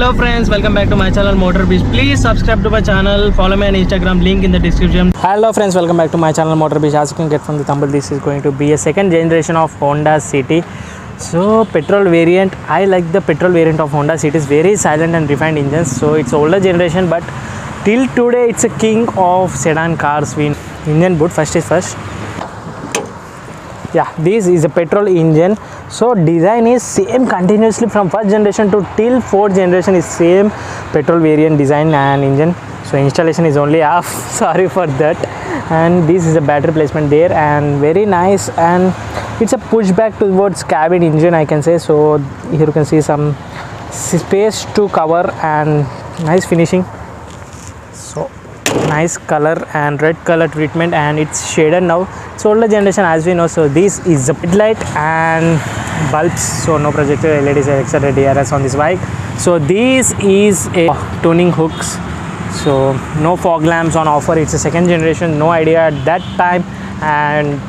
Hello friends, welcome back to my channel Motor Beast. Please subscribe to my channel, follow me on Instagram, link in the description. Hello friends, welcome back to my channel Motor Beast. As you can get from the thumbnail, this is going to be a second generation of Honda City. So petrol variant, I like the petrol variant of Honda City. It's very silent and refined engines. So it's older generation, but till today it's a king of sedan cars. Engine boot first is first. Yeah, this is a petrol engine. So design is same continuously from first generation to till fourth generation is same petrol variant design and engine. So installation is only half. Sorry for that. And this is a battery placement there and very nice, and it's a pushback towards cabin engine, I can say. So here you can see some space to cover and nice finishing. So nice color and red color treatment, and it's shaded now. It's older generation as we know. So this is the headlight and bulbs, so no projector LEDs except DRS on this bike. So this is a tuning hooks, so no fog lamps on offer. It's a second generation, no idea at that time. And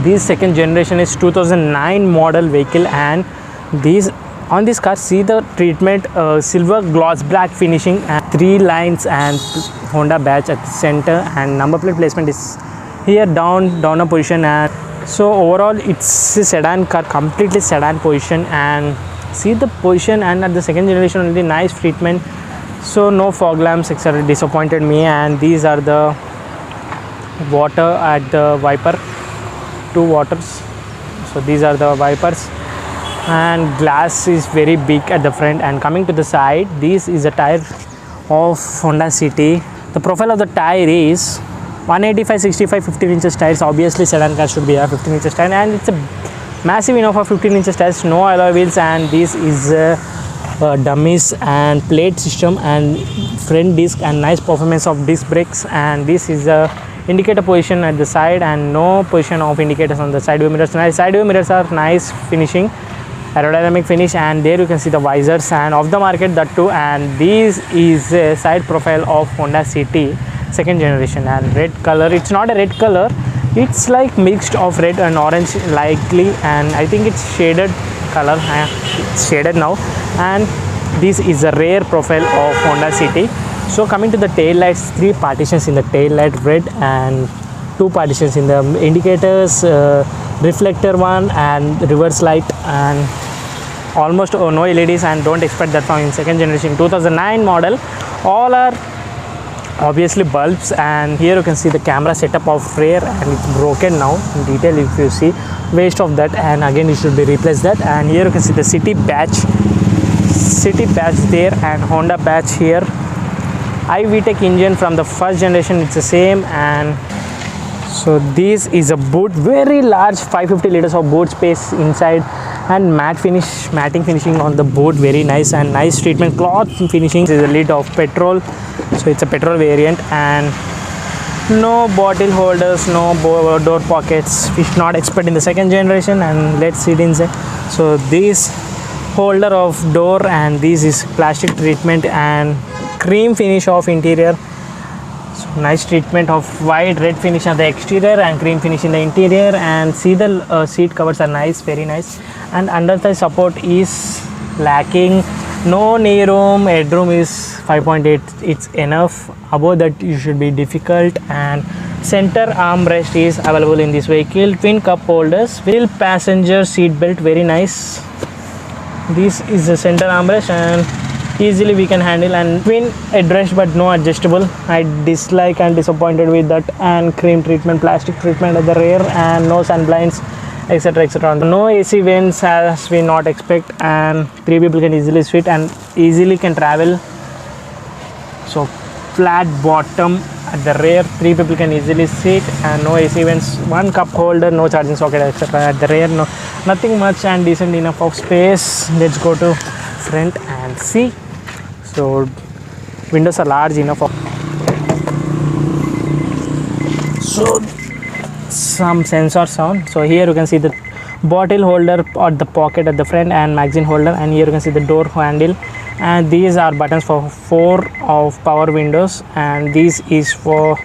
this second generation is 2009 model vehicle, and these on this car, see the treatment, silver gloss black finishing and 3 lines and Honda badge at the center, and number plate placement is here downer position. And so overall it's a sedan car, completely sedan position, and see the position. And at the second generation only nice treatment, so no fog lamps etc. disappointed me. And these are the water at the wiper, 2 waters. So these are the wipers, and glass is very big at the front. And coming to the side, this is a tire of Honda City. The profile of the tire is 185, 65, 15 inches tires. Obviously sedan car should be a 15 inches tire, and it's a massive enough for 15 inches tires, no alloy wheels. And this is dummies and plate system and front disc and nice performance of disc brakes. And this is a indicator position at the side and no position of indicators on the side view mirrors. Nice side view mirrors are nice finishing, aerodynamic finish. And there you can see the visors, and off the market that too. And this is a side profile of Honda City second generation, and red color. It's not a red color, it's like mixed of red and orange likely, and I think it's shaded color. It's shaded now. And this is a rare profile of Honda City. So coming to the tail lights, 3 partitions in the tail light, red, and 2 partitions in the indicators, reflector one and reverse light, and almost no LEDs, and don't expect that from in second generation 2009 model. All are obviously bulbs. And here you can see the camera setup of rear, and it's broken now in detail if you see, waste of that, and again it should be replaced that. And here you can see the city patch there, and Honda patch here. iVTEC engine from the first generation, it's the same. And so this is a boot, very large 550 liters of boot space inside, and matting finishing on the boot, very nice, and nice treatment cloth finishing. This is a lid of petrol, so it's a petrol variant. And no bottle holders, no door pockets, which not expect in the second generation. And let's see it inside. So this holder of door, and this is plastic treatment and cream finish of interior. So nice treatment of white red finish on the exterior and cream finish in the interior. And see the seat covers are nice, very nice. And under the support is lacking, no knee room, headroom is 5.8, it's enough. Above that you should be difficult. And center armrest is available in this vehicle, twin cup holders, wheel passenger seat belt, very nice. This is the center armrest, and easily we can handle, and twin headrest but no adjustable. I dislike and disappointed with that. And cream treatment, plastic treatment at the rear, and no sun blinds etc etc. No AC vents as we not expect, and 3 people can easily sit and easily can travel. So flat bottom at the rear, 3 people can easily sit, and no AC vents, 1 cup holder, no charging socket etc. at the rear, no nothing much, and decent enough of space. Let's go to front and see. So windows are large enough. So some sensors on. So here you can see the bottle holder or the pocket at the front, and magazine holder. And here you can see the door handle, and these are buttons for 4 of power windows, and this is for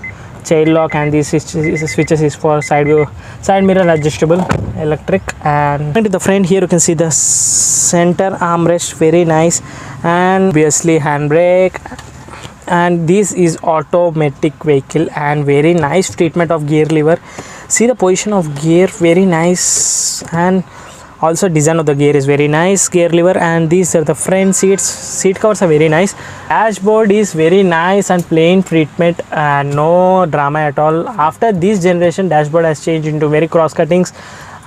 child lock, and these switches is for side mirror adjustable electric. And into the front, here you can see the center armrest, very nice, and obviously handbrake. And this is automatic vehicle and very nice treatment of gear lever. See the position of gear, very nice, and also design of the gear is very nice, gear lever. And these are the front seat covers are very nice. Dashboard is very nice and plain treatment and no drama at all. After this generation, dashboard has changed into very cross cuttings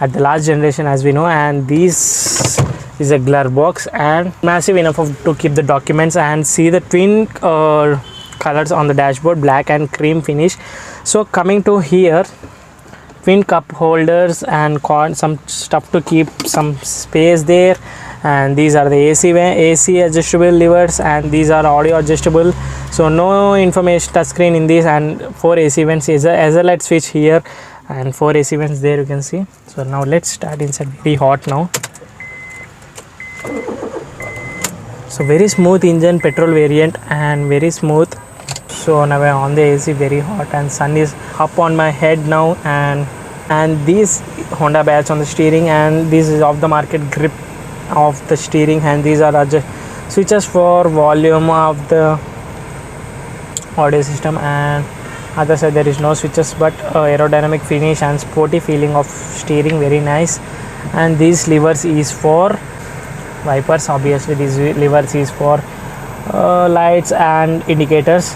at the last generation, as we know. And this is a glare box and massive enough to keep the documents. And see the twin colors on the dashboard, black and cream finish. So coming to here, twin cup holders and some stuff to keep some space there. And these are the AC adjustable levers, and these are audio adjustable, so no information touch screen in this. And 4 AC vents is a light switch here, and 4 AC vents there, you can see. So now let's start inside. Very hot now. So very smooth engine, petrol variant, and very smooth. So now I'm on the AC, very hot, and sun is up on my head now. And this Honda badge on the steering, and this is off the market grip of the steering. And these are switches for volume of the audio system. And other side there is no switches, but aerodynamic finish and sporty feeling of steering, very nice. And these levers is for wipers, obviously these levers is for lights and indicators.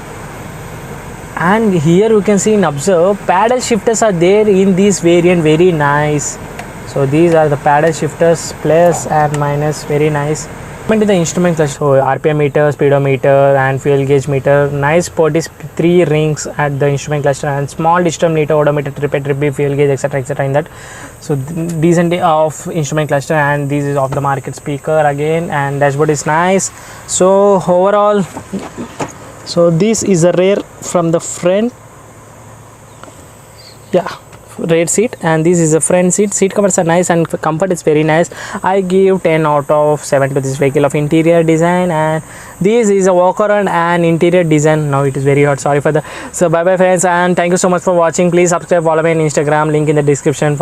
And here you can see in observe, paddle shifters are there in this variant, very nice. So these are the paddle shifters, plus and minus, very nice. Coming to the instrument cluster, so RPM meter, speedometer and fuel gauge meter, nice sporty 3 rings at the instrument cluster, and small digital meter, odometer, trip B, fuel gauge, etc in that. So decent of instrument cluster. And this is off the market speaker again, and dashboard is nice. So overall, so this is a rear from the front, rear seat, and this is a front seat covers are nice and comfort is very nice. I give 10 out of 7 to this vehicle of interior design. And this is a walk around and interior design. Now it is very hot, sorry for the. So bye bye friends, and thank you so much for watching. Please subscribe, follow me on Instagram, link in the description.